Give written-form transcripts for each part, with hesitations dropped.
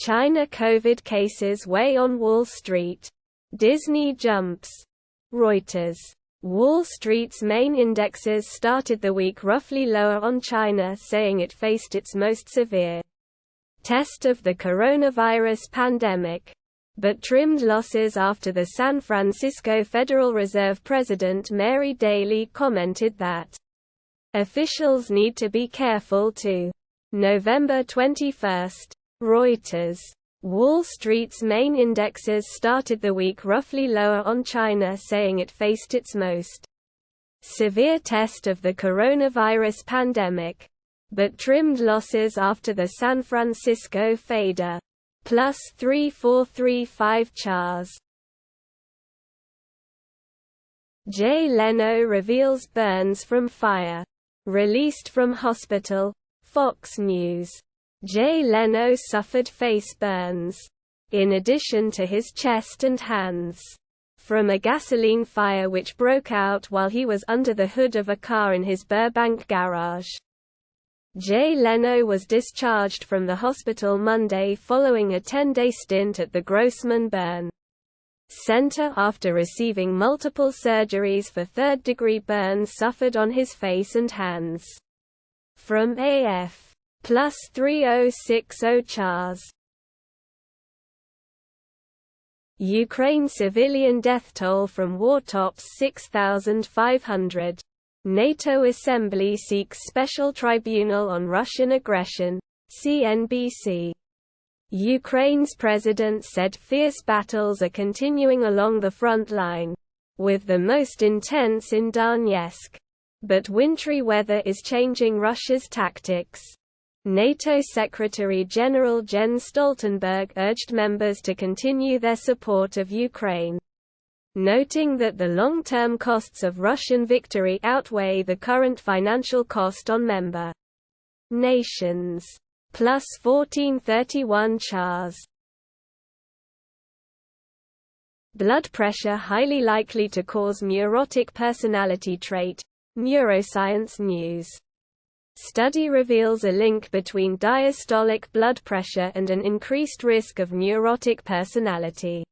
China COVID cases weigh on Wall Street. Disney jumps. Reuters. Wall Street's main indexes started the week roughly lower on China, saying it faced its most severe test of the coronavirus pandemic, but trimmed losses after the San Francisco Federal Reserve President Mary Daly commented that officials need to be careful too. November 21. Reuters. Wall Street's main indexes started the week roughly lower on China, saying it faced its most severe test of the coronavirus pandemic, but trimmed losses after the San Francisco Fed plus 3.435 CHARS. Jay Leno reveals burns from fire. Released from hospital. Fox News. Jay Leno suffered face burns, in addition to his chest and hands, from a gasoline fire which broke out while he was under the hood of a car in his Burbank garage. Jay Leno was discharged from the hospital Monday following a 10-day stint at the Grossman Burn Center after receiving multiple surgeries for third-degree burns suffered on his face and hands. From AF. Plus 3060 CHARS. Ukraine civilian death toll from war tops 6,500. NATO Assembly seeks special tribunal on Russian aggression. CNBC. Ukraine's president said fierce battles are continuing along the front line, with the most intense in Donetsk. But wintry weather is changing Russia's tactics. NATO Secretary-General Jens Stoltenberg urged members to continue their support of Ukraine, noting that the long-term costs of Russian victory outweigh the current financial cost on member nations. Plus 1431 CHARS. Blood pressure highly likely to cause neurotic personality trait. Neuroscience News. Study reveals a link between diastolic blood pressure and an increased risk of neurotic personality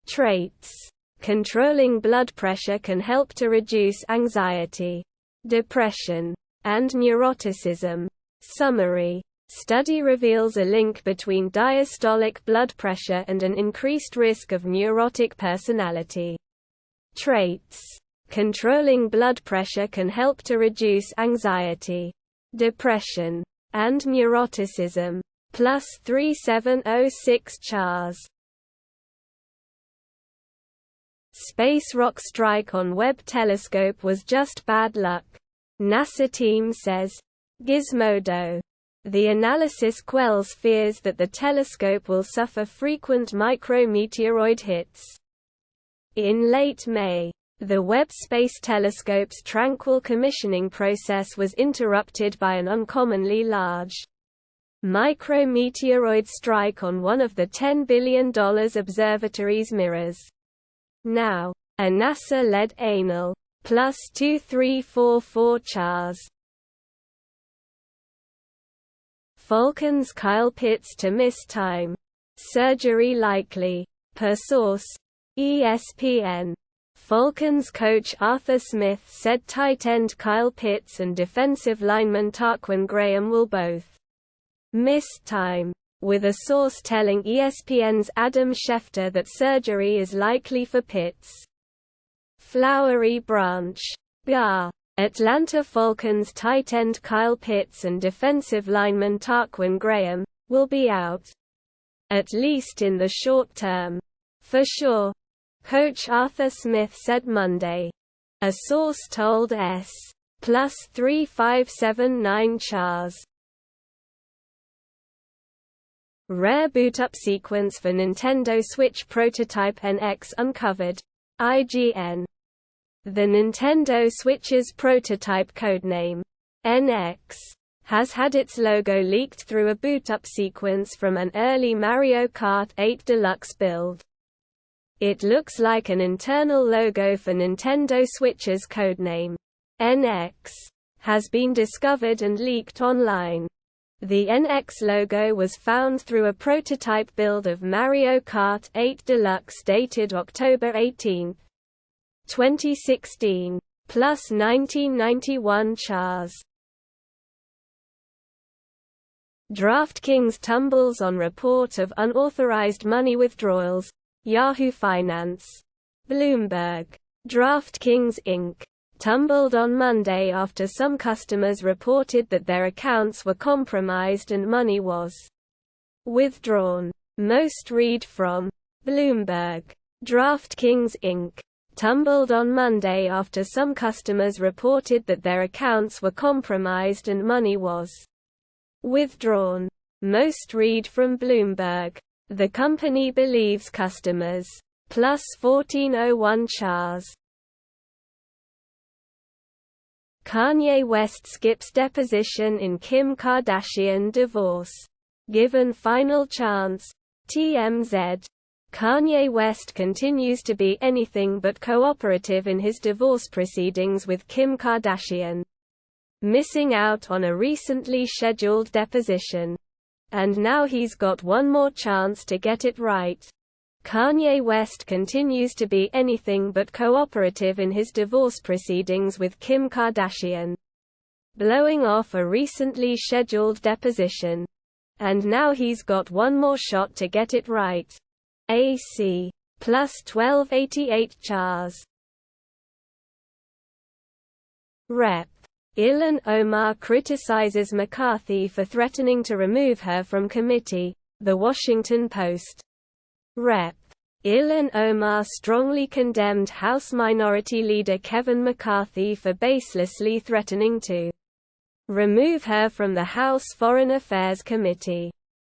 traits. Controlling blood pressure can help to reduce anxiety, depression, and neuroticism. Summary. Study reveals a link between diastolic blood pressure and an increased risk of neurotic personality traits. Controlling blood pressure can help to reduce anxiety, depression, and neuroticism. Plus 3706 CHARS. Space rock strike on Webb telescope was just bad luck, NASA team says. Gizmodo. The analysis quells fears that the telescope will suffer frequent micrometeoroid hits. In late May, the Webb Space Telescope's tranquil commissioning process was interrupted by an uncommonly large micrometeoroid strike on one of the $10 billion observatory's mirrors. Now, a NASA-led anal. Plus 2344 CHARS. Falcons Kyle Pitts to miss time. Surgery likely. Per source. ESPN. Falcons coach Arthur Smith said tight end Kyle Pitts and defensive lineman Tarquin Graham will both miss time, with a source telling ESPN's Adam Schefter that surgery is likely for Pitts. Flowery Branch. BR. Atlanta Falcons tight end Kyle Pitts and defensive lineman Tarquin Graham will be out, at least in the short term. For sure, coach Arthur Smith said Monday. A source told S. Plus 3579 CHARS. Rare boot-up sequence for Nintendo Switch prototype NX uncovered. IGN. The Nintendo Switch's prototype codename, NX, has had its logo leaked through a boot-up sequence from an early Mario Kart 8 Deluxe build. It looks like an internal logo for Nintendo Switch's codename, NX, has been discovered and leaked online. The NX logo was found through a prototype build of Mario Kart 8 Deluxe dated October 18, 2016. Plus 1991 Chars. DraftKings tumbles on report of unauthorized money withdrawals. Yahoo Finance. Bloomberg. DraftKings Inc. tumbled on Monday after some customers reported that their accounts were compromised and money was withdrawn. Most read from Bloomberg. DraftKings Inc. tumbled on Monday after some customers reported that their accounts were compromised and money was withdrawn. Most read from Bloomberg. The company believes customers. Plus 1401 Chars. Kanye West skips deposition in Kim Kardashian divorce. Given final chance. TMZ. Kanye West continues to be anything but cooperative in his divorce proceedings with Kim Kardashian, missing out on a recently scheduled deposition. And now he's got one more chance to get it right. Kanye West continues to be anything but cooperative in his divorce proceedings with Kim Kardashian, blowing off a recently scheduled deposition. And now he's got one more shot to get it right. AC. Plus 1288 Chars. Rep. Ilhan Omar criticizes McCarthy for threatening to remove her from committee. The Washington Post. Rep. Ilhan Omar strongly condemned House Minority Leader Kevin McCarthy for baselessly threatening to remove her from the House Foreign Affairs Committee.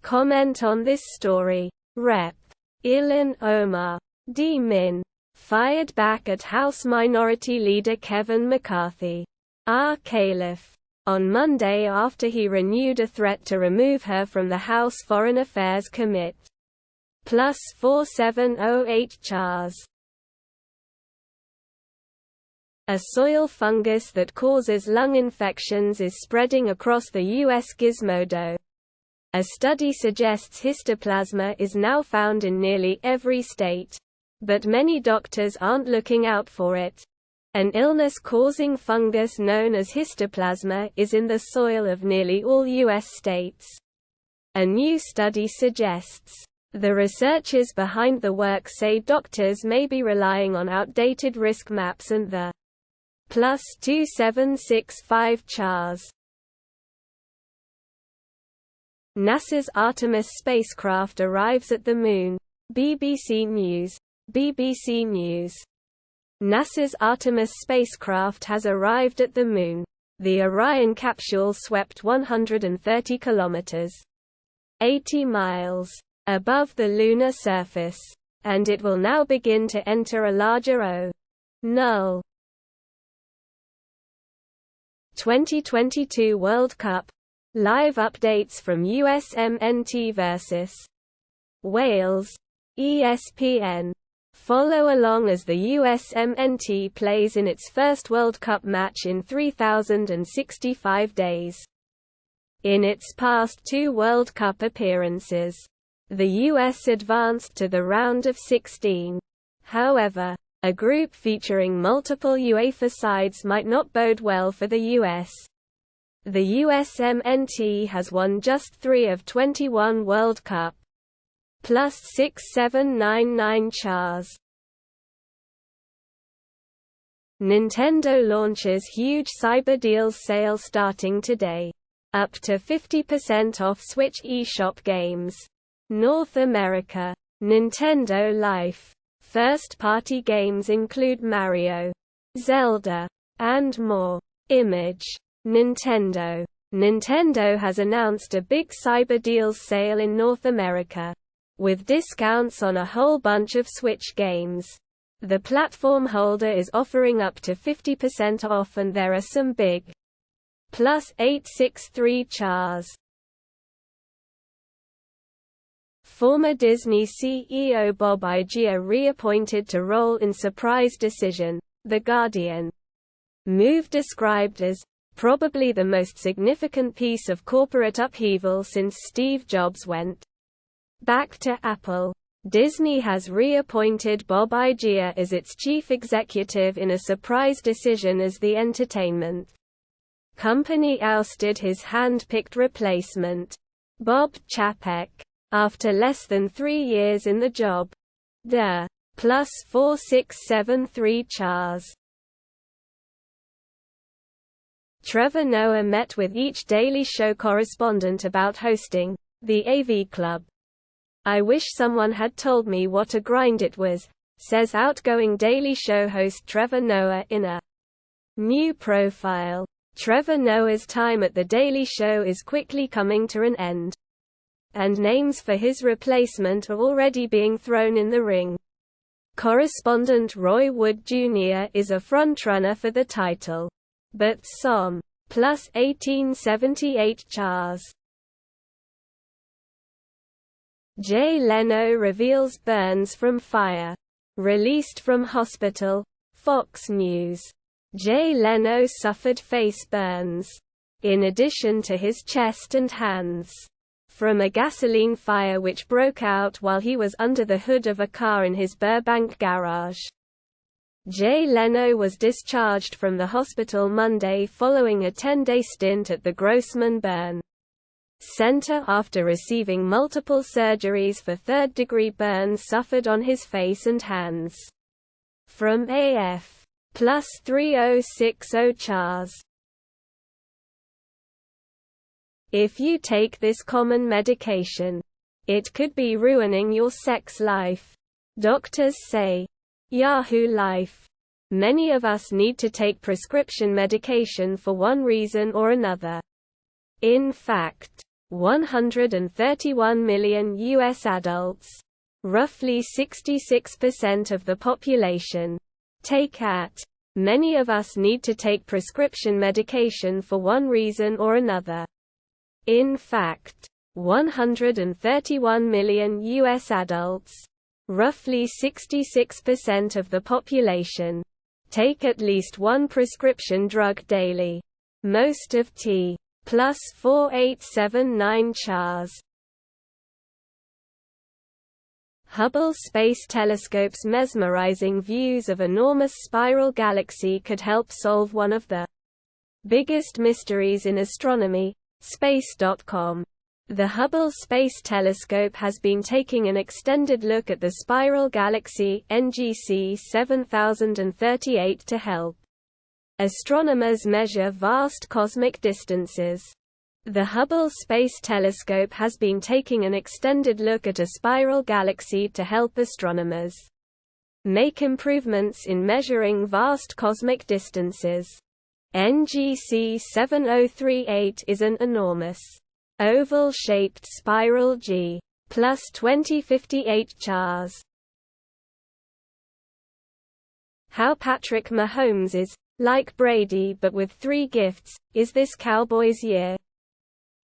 Comment on this story. Rep. Ilhan Omar. D-Min. Fired back at House Minority Leader Kevin McCarthy. R. Caliph. On Monday after he renewed a threat to remove her from the House Foreign Affairs Committee. Plus 4708 Chars. A soil fungus that causes lung infections is spreading across the U.S. Gizmodo. A study suggests histoplasma is now found in nearly every state. But many doctors aren't looking out for it. An illness-causing fungus known as histoplasma is in the soil of nearly all U.S. states. A new study suggests. The researchers behind the work say doctors may be relying on outdated risk maps and the plus 2765 Chars. NASA's Artemis spacecraft arrives at the Moon. BBC News. BBC News. NASA's Artemis spacecraft has arrived at the Moon. The Orion capsule swept 130 kilometers, 80 miles, above the lunar surface, and it will now begin to enter a larger Null. 2022 World Cup. Live updates from USMNT vs. Wales. ESPN. Follow along as the USMNT plays in its first World Cup match in 3,065 days. In its past two World Cup appearances, the US advanced to the round of 16. However, a group featuring multiple UEFA sides might not bode well for the US. The USMNT has won just 3 of 21 World Cup. Plus 6799 Chars. Nintendo launches huge Cyber Deals sale starting today. Up to 50% off Switch eShop games. North America. Nintendo Life. First-party games include Mario, Zelda, and more. Image. Nintendo. Nintendo has announced a big Cyber Deals sale in North America, with discounts on a whole bunch of Switch games. The platform holder is offering up to 50% off, and there are some big plus 863 Chars. Former Disney CEO Bob Iger reappointed to role in surprise decision. The Guardian. Move described as probably the most significant piece of corporate upheaval since Steve Jobs went back to Apple. Disney has reappointed Bob Iger as its chief executive in a surprise decision as the entertainment company ousted his hand-picked replacement, Bob Chapek, after less than 3 years in the job. The +4673 Chars. Trevor Noah met with each Daily Show correspondent about hosting the AV Club. "I wish someone had told me what a grind it was," says outgoing Daily Show host Trevor Noah in a new profile. Trevor Noah's time at The Daily Show is quickly coming to an end, and names for his replacement are already being thrown in the ring. Correspondent Roy Wood Jr. is a frontrunner for the title, but some +1878 Chars. Jay Leno reveals burns from fire. Released from hospital, Fox News. Jay Leno suffered face burns, in addition to his chest and hands, from a gasoline fire which broke out while he was under the hood of a car in his Burbank garage. Jay Leno was discharged from the hospital Monday following a 10-day stint at the Grossman Burn Center after receiving multiple surgeries for third-degree burns suffered on his face and hands. From AF +3060 Chars. If you take this common medication, it could be ruining your sex life, doctors say. Yahoo Life. Many of us need to take prescription medication for one reason or another. In fact, 131 million U.S. adults, roughly 66% of the population, take it. Many of us need to take prescription medication for one reason or another. In fact, 131 million U.S. adults, roughly 66% of the population, take at least one prescription drug daily. Most of T +4879 Chars. Hubble Space Telescope's mesmerizing views of enormous spiral galaxy could help solve one of the biggest mysteries in astronomy. Space.com. The Hubble Space Telescope has been taking an extended look at the spiral galaxy NGC 7038 to help astronomers measure vast cosmic distances. The Hubble Space Telescope has been taking an extended look at a spiral galaxy to help astronomers make improvements in measuring vast cosmic distances. NGC 7038 is an enormous, oval-shaped spiral G +2058 Chars. How Patrick Mahomes is like Brady but with 3 gifts. Is this Cowboys' year?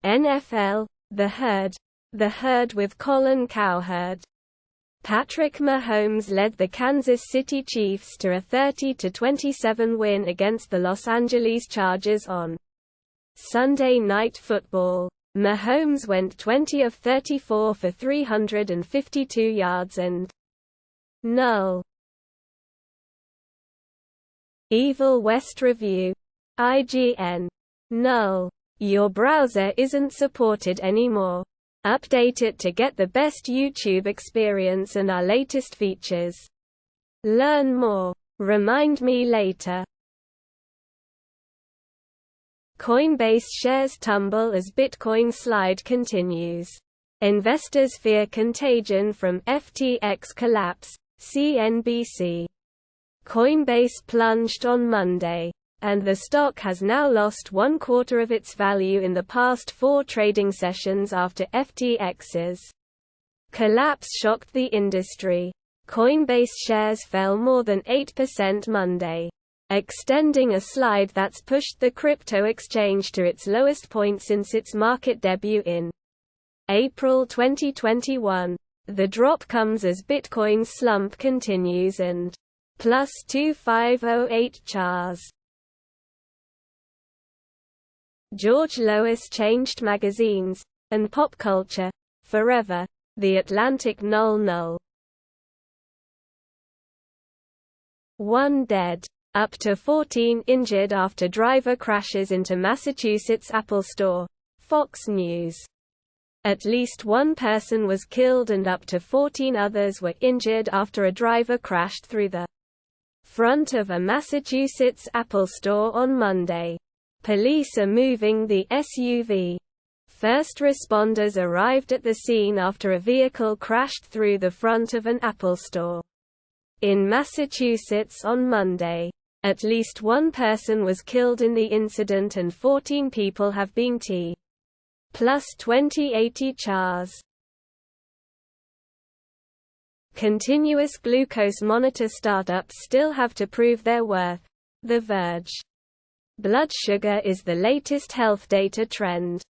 NFL, The Herd with Colin Cowherd. Patrick Mahomes led the Kansas City Chiefs to a 30-27 win against the Los Angeles Chargers on Sunday Night Football. Mahomes went 20 of 34 for 352 yards and Null. Evil West Review. IGN. Null. Your browser isn't supported anymore. Update it to get the best YouTube experience and our latest features. Learn more. Remind me later. Coinbase shares tumble as Bitcoin slide continues. Investors fear contagion from FTX collapse. CNBC. Coinbase plunged on Monday, and the stock has now lost 1/4 of its value in the past 4 trading sessions after FTX's collapse shocked the industry. Coinbase shares fell more than 8% Monday, extending a slide that's pushed the crypto exchange to its lowest point since its market debut in April 2021. The drop comes as Bitcoin's slump continues and +2508 Chars. George Lois changed magazines and pop culture forever. The Atlantic Null. 1 dead. Up to 14 injured after driver crashes into Massachusetts Apple Store. Fox News. At least one person was killed and up to 14 others were injured after a driver crashed through the front of a Massachusetts Apple Store on Monday. Police are moving the SUV. First responders arrived at the scene after a vehicle crashed through the front of an Apple Store in Massachusetts on Monday. At least one person was killed in the incident and 14 people have been plus 2080 CHARs. Continuous glucose monitor startups still have to prove their worth. The Verge. Blood sugar is the latest health data trend.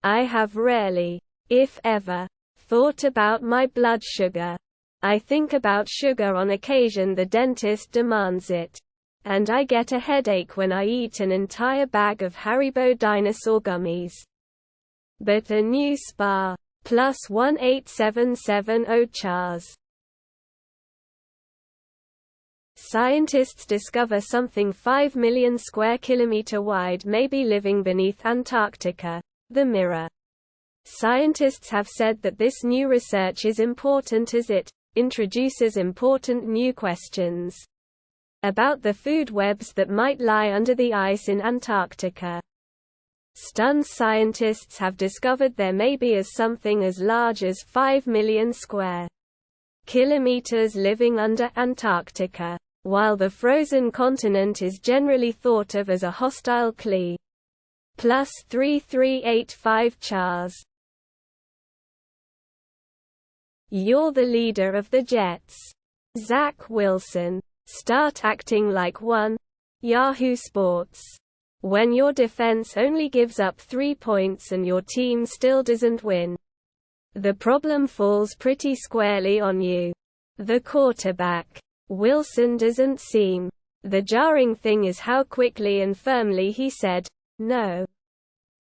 I have rarely, if ever, thought about my blood sugar. I think about sugar on occasion the dentist demands it. And I get a headache when I eat an entire bag of Haribo dinosaur gummies. But a new SPA, plus 18770 CHARs. Scientists discover something 5 million square kilometer wide may be living beneath Antarctica. The Mirror. Scientists have said that this new research is important as it introduces important new questions about the food webs that might lie under the ice in Antarctica. Stunned scientists have discovered there may be as something as large as 5 million square kilometers living under Antarctica. While the frozen continent is generally thought of as a hostile CLE. Plus 3385 CHARs. You're the leader of the Jets. Zach Wilson. Start acting like one. Yahoo Sports. When your defense only gives up 3 points and your team still doesn't win, the problem falls pretty squarely on you. The quarterback. Wilson doesn't seem. The jarring thing is how quickly and firmly he said, no.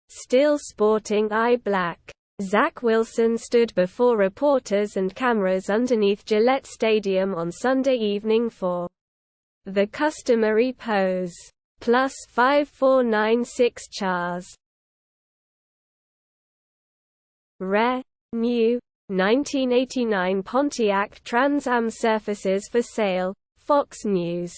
Still sporting eye black. Zach Wilson stood before reporters and cameras underneath Gillette Stadium on Sunday evening for the customary pose. Plus 5496 CHARs. Rare, new, 1989 Pontiac Trans Am surfaces for sale. Fox News.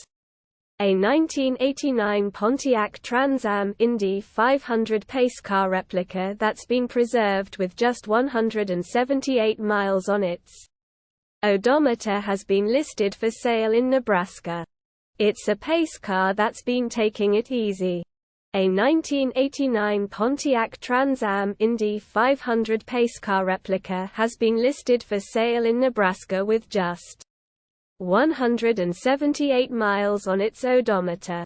A 1989 Pontiac Trans Am Indy 500 pace car replica that's been preserved with just 178 miles on its odometer has been listed for sale in Nebraska. It's a pace car that's been taking it easy. A 1989 Pontiac Trans Am Indy 500 pace car replica has been listed for sale in Nebraska with just 178 miles on its odometer.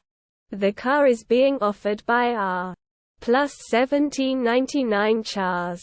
The car is being offered by R. plus 1799 CHARs.